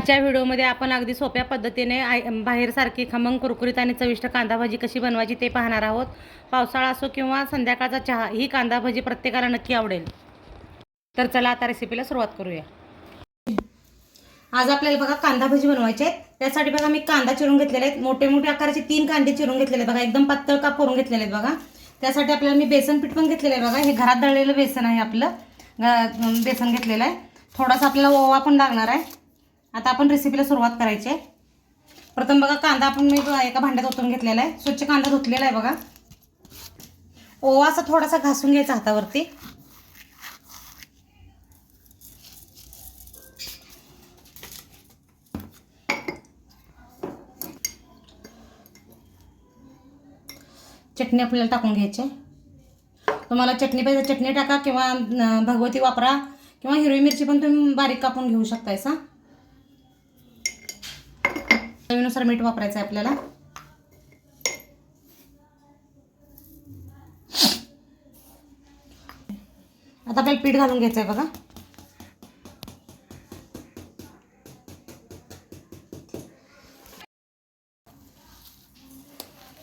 आजच्या व्हिडिओमध्ये आपण अगदी सोप्या पद्धतीने बाहेरसारखी खमंग कुरकुरीत आणि चविष्ट कांदा भाजी कशी बनवायची ते पाहणार आहोत। पावसाळा असो किंवा संध्याकाळचा चहा, ही कांदा भाजी प्रत्येकाला नक्की आवडेल। तर चला आता रेसिपीला सुरुवात करूया। आज आपल्याला बघा कांदा भाजी बनवायची आहे। त्यासाठी बघा मी कांदा चिरून घेतलेले आहेत, मोठे मोठे आकाराचे 3 कांदे चिरून घेतलेले आहेत बघा, एकदम पातळ काप करून घेतलेले आहेत बघा। त्यासाठी आपल्याला मी बेसन पीठ पण घेतलेलं आहे बघा, हे घरात दळलेलं बेसन आहे आपलं, बेसन घेतलेलं आहे। थोडासा आपल्याला ओवा पण लागणार आहे। आता आपण रेसिपीला सुरुवात करायची आहे। प्रथम बघा कांदा आपण मी एका भांड्यात ओतून घेतलेला आहे, स्वच्छ कांदा धुतलेला आहे बघा। ओवा असा थोडासा घासून घ्यायचा हातावरती। चटणी आपल्याला टाकून घ्यायची आहे। तुम्हाला चटणी पाहिजे चटणी टाका किंवा भगवती वापरा किंवा हिरवी मिरची पण तुम्ही बारीक कापून घेऊ शकतायसा। चवीनुसार मीठ वापरायचं आहे आपल्याला। आता आपल्याला पीठ घालून घ्यायचं आहे बघा।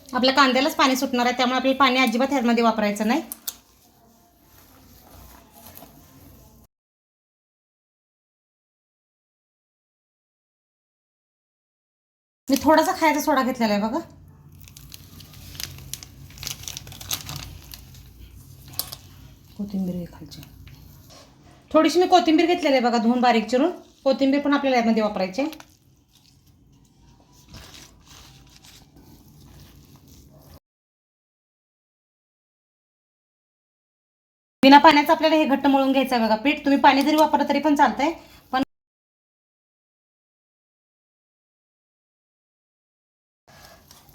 आपल्या कांद्यालाच पाणी सुटणार आहे, त्यामुळे आपल्याला पाणी अजिबात ह्यामध्ये वापरायचं नाही। मी थोडासा खायचा सोडा घेतलेला आहे बघा। कोथिंबीर खालची थोडीशी मी कोथिंबीर घेतलेली आहे बघा, धुवून बारीक चिरून। कोथिंबीर पण आपल्याला यामध्ये वापरायची आहे। बिना पाण्याचं आपल्याला हे घट्ट मळून घ्यायचं आहे बघा पीठ। तुम्ही पाणी जरी वापरलं तरी पण चालतंय, पण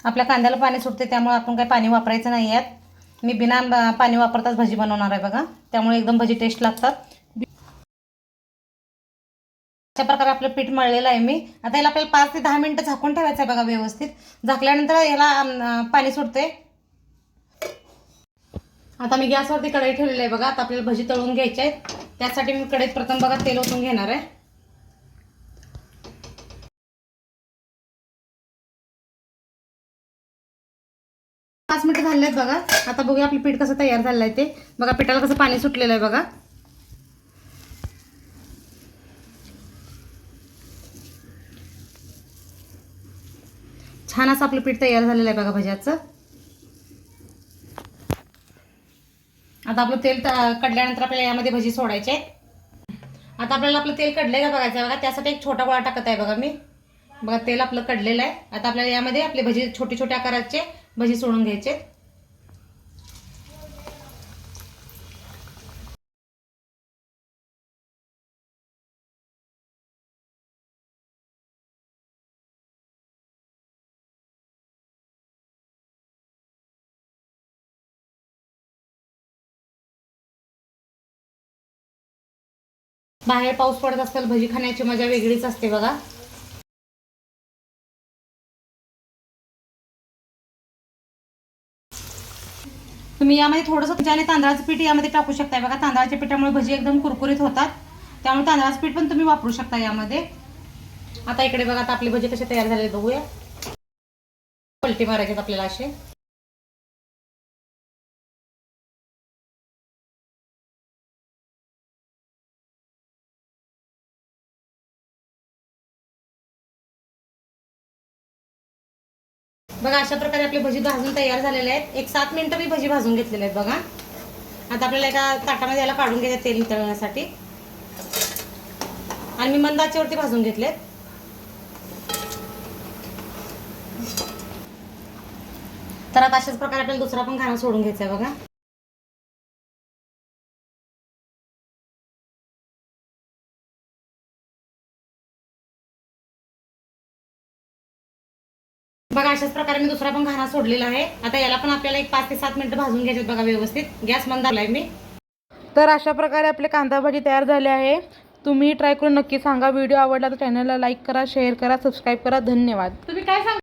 आपल्या कांद्याला पाणी सुटते त्यामुळे आपण काही पाणी वापरायचं नाही यात। मी बिना पाणी वापरताच भाजी बनवणार आहे बघा, त्यामुळे एकदम भाजी टेस्ट लागतात। अशा प्रकारे आपलं पीठ मळलेलं आहे मी। आता याला आपल्याला 5 ते 10 मिनिटं झाकून ठेवायचं आहे बघा व्यवस्थित। झाकल्यानंतर याला पाणी सुटते। आता मी गॅसवरती कढई ठेवलेली आहे बघा। आता आपल्याला भाजी तळून घ्यायची आहे, त्यासाठी मी कढईत प्रथम बघा तेल ओतून घेणार आहे। पाच मिनिटं झाले आहेत बघा। आता बघूया आपलं पीठ कसं तयार झालं आहे ते बघा। पिठाला कसं पाणी सुटलेलं आहे बघा। छान असं आपलं पीठ तयार झालेलं आहे बघा भाज्याचं। आता आपलं तेल कढल्यानंतर आपल्याला यामध्ये भाजी सोडायची आहे। आता आपल्याला आपलं तेल कढलंय का बघायचं आहे बघा। त्यासाठी एक छोटा गोळा टाकत आहे बघा मी। बघा तेल आपलं कढलेलं आहे। आता आपल्याला यामध्ये आपली भाजी छोटी छोटी आकाराचे भाजी सोडून घ्यायचे। बाहेर पाऊस पडत असेल, भजी खाण्याची मजा वेगळीच असते बघा। तुम्ही यामध्ये थोडंसं ज्याने तांदळाचं पीठ यामध्ये टाकू शकताय बघा। तांदळाच्या पिठामुळे भजी एकदम कुरकुरीत होतात, त्यामुळे तांदळाचं पीठ पण तुम्ही वापरू शकता यामध्ये। आता इकडे बघा, आता आपली भजी कशी तयार झाली बघूया। पलटी मारायचे आपल्याला असे। बघा अशा प्रकारे आपली भजी भाजून तयार झालेले आहेत। एक 7 मिनिटं मी भजी भाजून घेतलेले आहेत बघा। आता आपल्याला एका ताटामध्ये याला काढून घ्यायचं तेल नितळण्यासाठी, आणि मी मंद आचेवरती भाजून घेतलेत। तर आता अशाच प्रकारे आपल्याला दुसरा पण घाणा सोडून घ्यायचा आहे बघा। बघा अशाच प्रकारे मी दुसरा पण घाणा सोडलेला आहे। आता याला पण आपल्याला एक 5 ते 7 मिनिटं भाजून घ्यायचे बघा व्यवस्थित। गॅस मंद आलाय मी। तर अशा प्रकारे आपले कांदा भाजी तयार झाली आहे। तुम्ही ट्राय करून नक्की सांगा। व्हिडिओ आवडला तर चॅनलला लाईक करा, शेअर करा, सबस्क्राईब करा। धन्यवाद। तुम्ही काय सांगा।